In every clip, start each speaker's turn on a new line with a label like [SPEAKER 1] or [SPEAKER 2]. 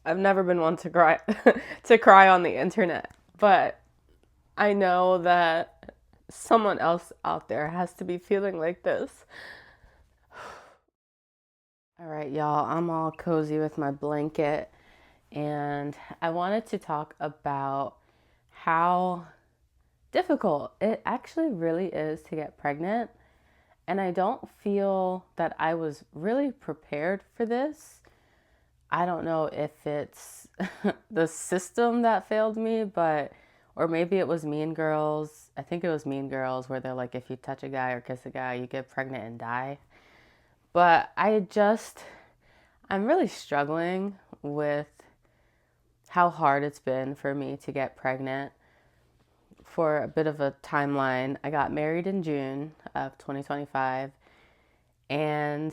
[SPEAKER 1] I've never been one to cry to cry on the internet, but I know that someone else out there has to be feeling like this. All right, y'all, I'm all cozy with my blanket, and I wanted to talk about how difficult it actually really is to get pregnant. And I don't feel that I was really prepared for this. I don't know if it's the system that failed me, but, or maybe it was Mean Girls. I think it was Mean Girls where they're like, if you touch a guy or kiss a guy, you get pregnant and die. But I'm really struggling with how hard it's been for me to get pregnant. For a bit of a timeline, I got married in June of 2025, and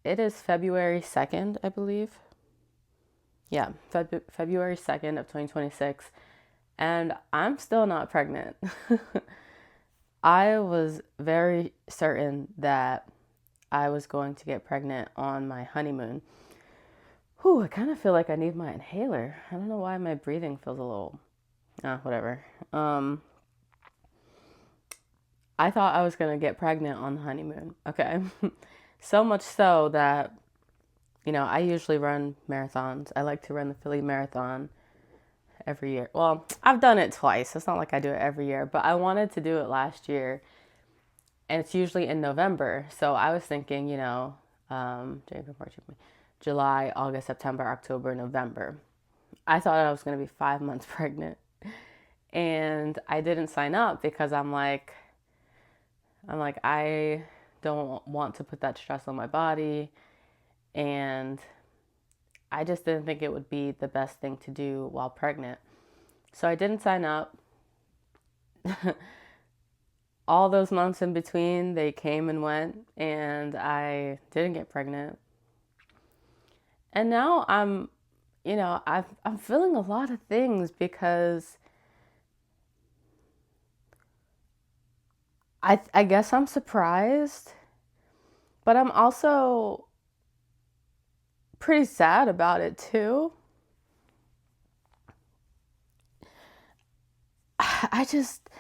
[SPEAKER 1] it is February 2nd, I believe. Yeah, February 2nd of 2026, and I'm still not pregnant. I was very certain that I was going to get pregnant on my honeymoon. Whew, I kind of feel like I need my inhaler. I don't know why my breathing feels a little, whatever. I thought I was going to get pregnant on the honeymoon. Okay. So much so that, I usually run marathons. I like to run the Philly Marathon every year. Well, I've done it twice. It's not like I do it every year, but I wanted to do it last year, and it's usually in November. So I was thinking, January, March, July, August, September, October, November. I thought I was going to be 5 months pregnant, and I didn't sign up because I'm like, I don't want to put that stress on my body, and I just didn't think it would be the best thing to do while pregnant. So I didn't sign up. All those months in between, they came and went, and I didn't get pregnant. And now I'm feeling a lot of things because I guess I'm surprised, but I'm also pretty sad about it too. I just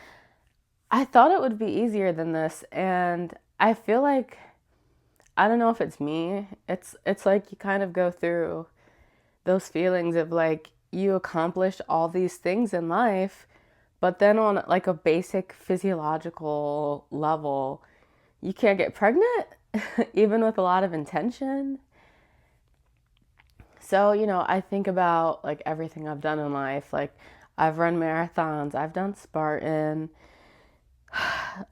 [SPEAKER 1] I thought it would be easier than this, and I feel like I don't know if it's me. It's like you kind of go through those feelings of like you accomplish all these things in life, but then on like a basic physiological level, you can't get pregnant even with a lot of intention. So, I think about like everything I've done in life. Like I've run marathons, I've done Spartan,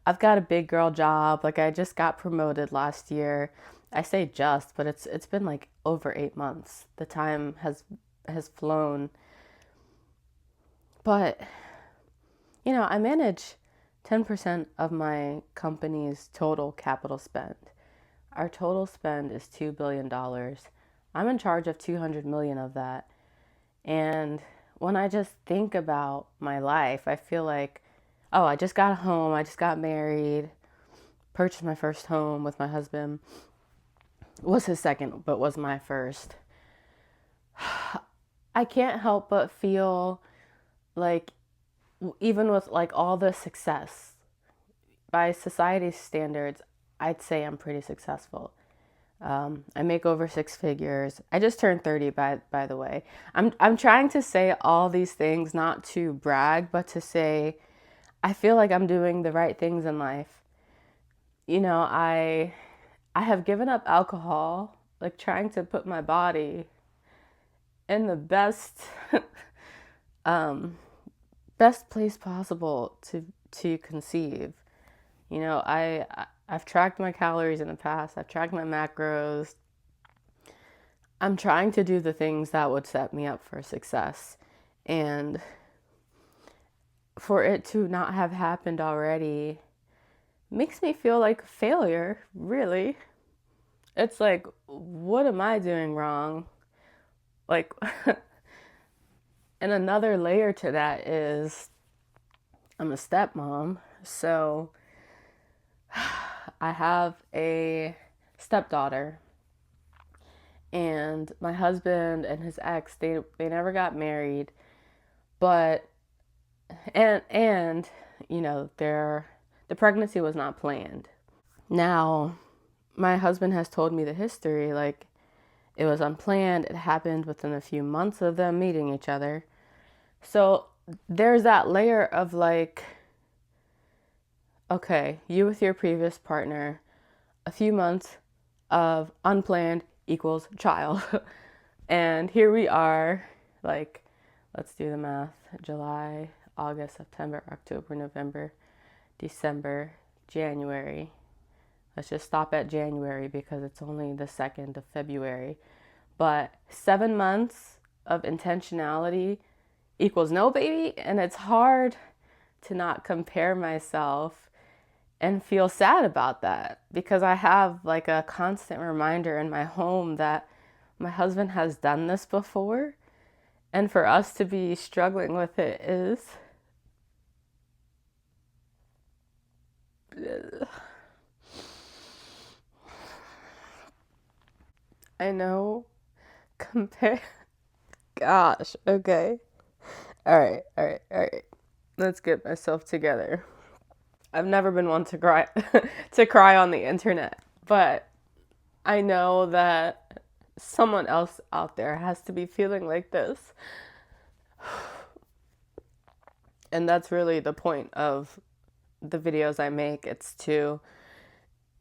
[SPEAKER 1] I've got a big girl job. Like I just got promoted last year. I say just, but it's been like over 8 months. The time has flown. But I manage 10% of my company's total capital spend. Our total spend is $2 billion. I'm in charge of 200 million of that. And when I just think about my life, I feel like, oh, I just got home, I just got married, purchased my first home with my husband. Was his second, but was my first. I can't help but feel like even with like all the success by society's standards, I'd say I'm pretty successful. I make over six figures. I just turned 30 by the way. I'm trying to say all these things not to brag, but to say I feel like I'm doing the right things in life. I have given up alcohol, like trying to put my body in the um, best place possible to conceive. I've tracked my calories in the past. I've tracked my macros. I'm trying to do the things that would set me up for success. And for it to not have happened already makes me feel like a failure, really. It's like, what am I doing wrong? Like, and another layer to that is I'm a stepmom. So I have a stepdaughter, And my husband and his ex, they never got married, but and you know, the pregnancy was not planned. Now, my husband has told me the history, like it was unplanned. It happened within a few months of them meeting each other. So there's that layer of like, okay, you with your previous partner, a few months of unplanned equals child. And here we are, like, let's do the math. July, August, September, October, November, December, January. Let's just stop at January because it's only the 2nd of February. But 7 months of intentionality equals no baby. And it's hard to not compare myself and feel sad about that because I have like a constant reminder in my home that my husband has done this before. And for us to be struggling with it is, I know, compare. Gosh, okay. All right. Let's get myself together. I've never been one to cry to cry on the internet, but I know that someone else out there has to be feeling like this. And that's really the point of the videos I make. It's to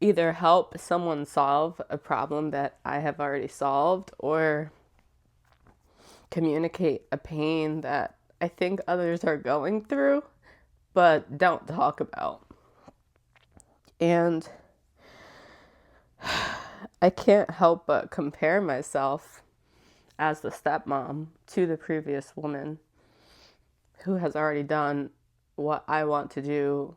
[SPEAKER 1] either help someone solve a problem that I have already solved or communicate a pain that I think others are going through but don't talk about. And I can't help but compare myself as the stepmom to the previous woman who has already done what I want to do.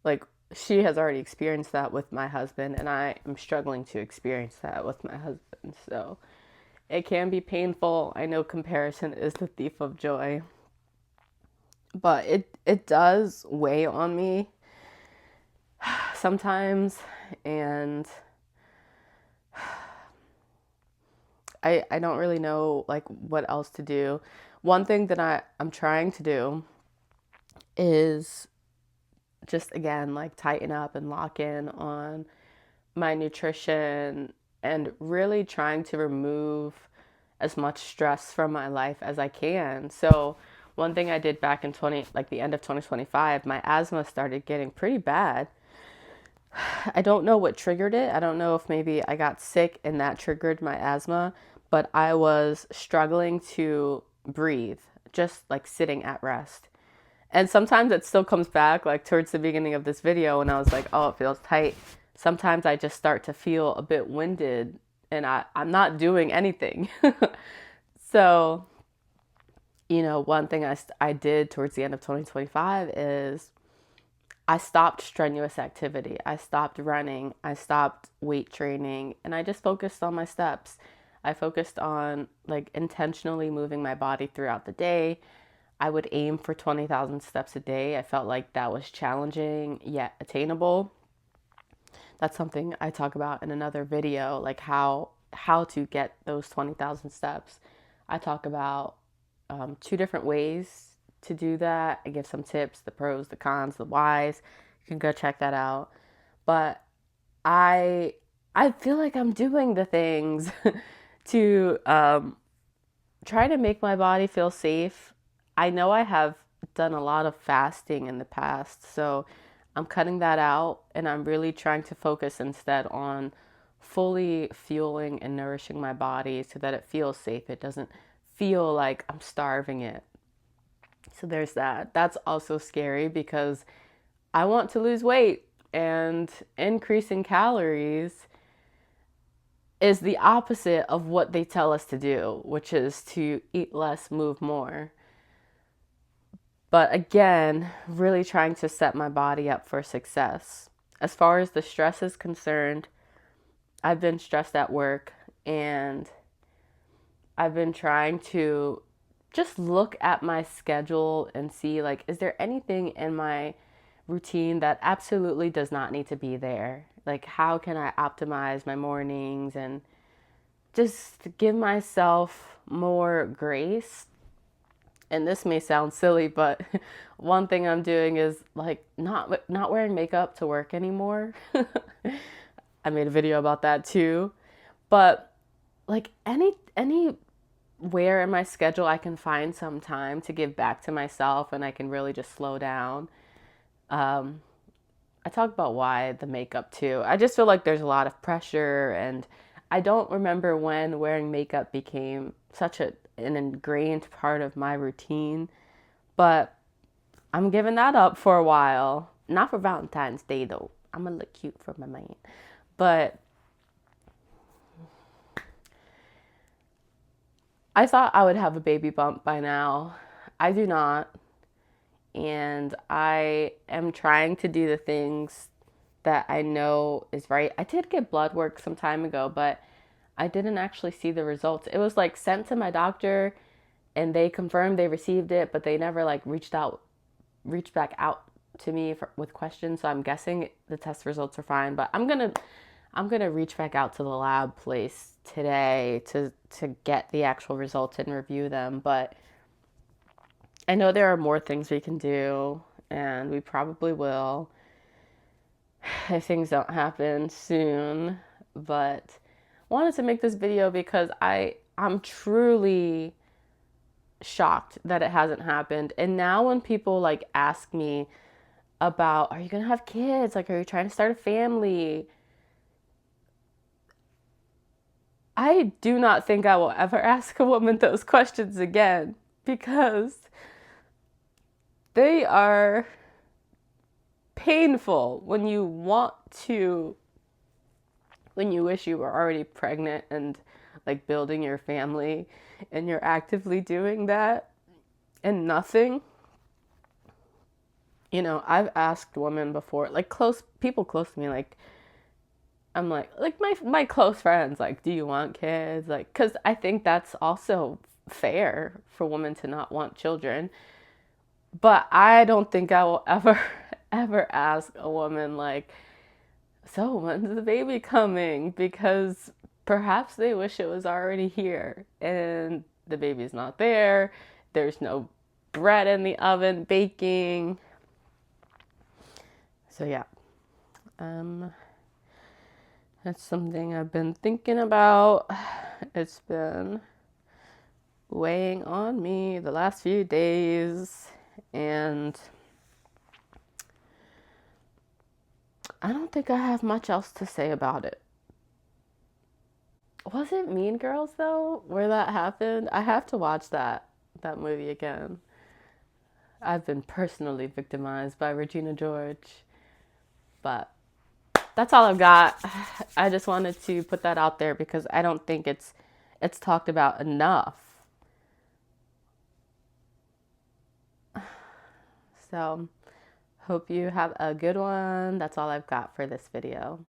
[SPEAKER 1] Like, she has already experienced that with my husband, and I am struggling to experience that with my husband. So it can be painful. I know comparison is the thief of joy, but it does weigh on me sometimes, and I don't really know like what else to do. One thing that I'm trying to do is just again like tighten up and lock in on my nutrition and really trying to remove as much stress from my life as I can. So one thing I did back in the end of 2025, my asthma started getting pretty bad. I don't know what triggered it. I don't know if maybe I got sick and that triggered my asthma, but I was struggling to breathe, just like sitting at rest. And sometimes it still comes back, like towards the beginning of this video, and I was like, oh, it feels tight. Sometimes I just start to feel a bit winded and I'm not doing anything. So, you know, one thing I did towards the end of 2025 is I stopped strenuous activity. I stopped running. I stopped weight training, and I just focused on my steps. I focused on like intentionally moving my body throughout the day. I would aim for 20,000 steps a day. I felt like that was challenging yet attainable. That's something I talk about in another video, like how to get those 20,000 steps. I talk about 2 different ways to do that. I give some tips, the pros, the cons, the whys. You can go check that out. But I I feel like I'm doing the things to try to make my body feel safe. I know I have done a lot of fasting in the past, so I'm cutting that out and I'm really trying to focus instead on fully fueling and nourishing my body so that it feels safe. It doesn't feel like I'm starving it. So there's that. That's also scary because I want to lose weight, and increasing calories is the opposite of what they tell us to do, which is to eat less, move more. But again, really trying to set my body up for success. As far as the stress is concerned, I've been stressed at work and I've been trying to just look at my schedule and see like, is there anything in my routine that absolutely does not need to be there? Like, how can I optimize my mornings and just give myself more grace. And this may sound silly, but one thing I'm doing is like not wearing makeup to work anymore. I made a video about that too. But like anywhere in my schedule I can find some time to give back to myself and I can really just slow down. Um, I talk about why the makeup too. I just feel like there's a lot of pressure, and I don't remember when wearing makeup became such an ingrained part of my routine, but I'm giving that up for a while. Not for Valentine's Day though. I'm gonna look cute for my man. But I thought I would have a baby bump by now. I do not. And I am trying to do the things that I know is right. I did get blood work some time ago, but I didn't actually see the results. It was like sent to my doctor and they confirmed they received it, but they never like reached back out to me with questions. So I'm guessing the test results are fine, but I'm gonna reach back out to the lab place today to get the actual results and review them. But I know there are more things we can do, and we probably will if things don't happen soon. But wanted to make this video because I'm truly shocked that it hasn't happened. And now when people like ask me about, are you gonna have kids? Like, are you trying to start a family? I do not think I will ever ask a woman those questions again, because they are painful when you wish you were already pregnant and like building your family, and you're actively doing that and nothing. You know, I've asked women before, like people close to me, like I'm like my close friends, like, do you want kids? Like, because I think that's also fair for women to not want children. But I don't think I will ever, ever ask a woman, like, so when's the baby coming? Because perhaps they wish it was already here and the baby's not there. There's no bread in the oven baking. So, yeah, um, that's something I've been thinking about. It's been weighing on me the last few days, and I don't think I have much else to say about it. Was it Mean Girls though, where that happened? I have to watch that movie again. I've been personally victimized by Regina George, but that's all I've got. I just wanted to put that out there because I don't think it's talked about enough. So, hope you have a good one. That's all I've got for this video.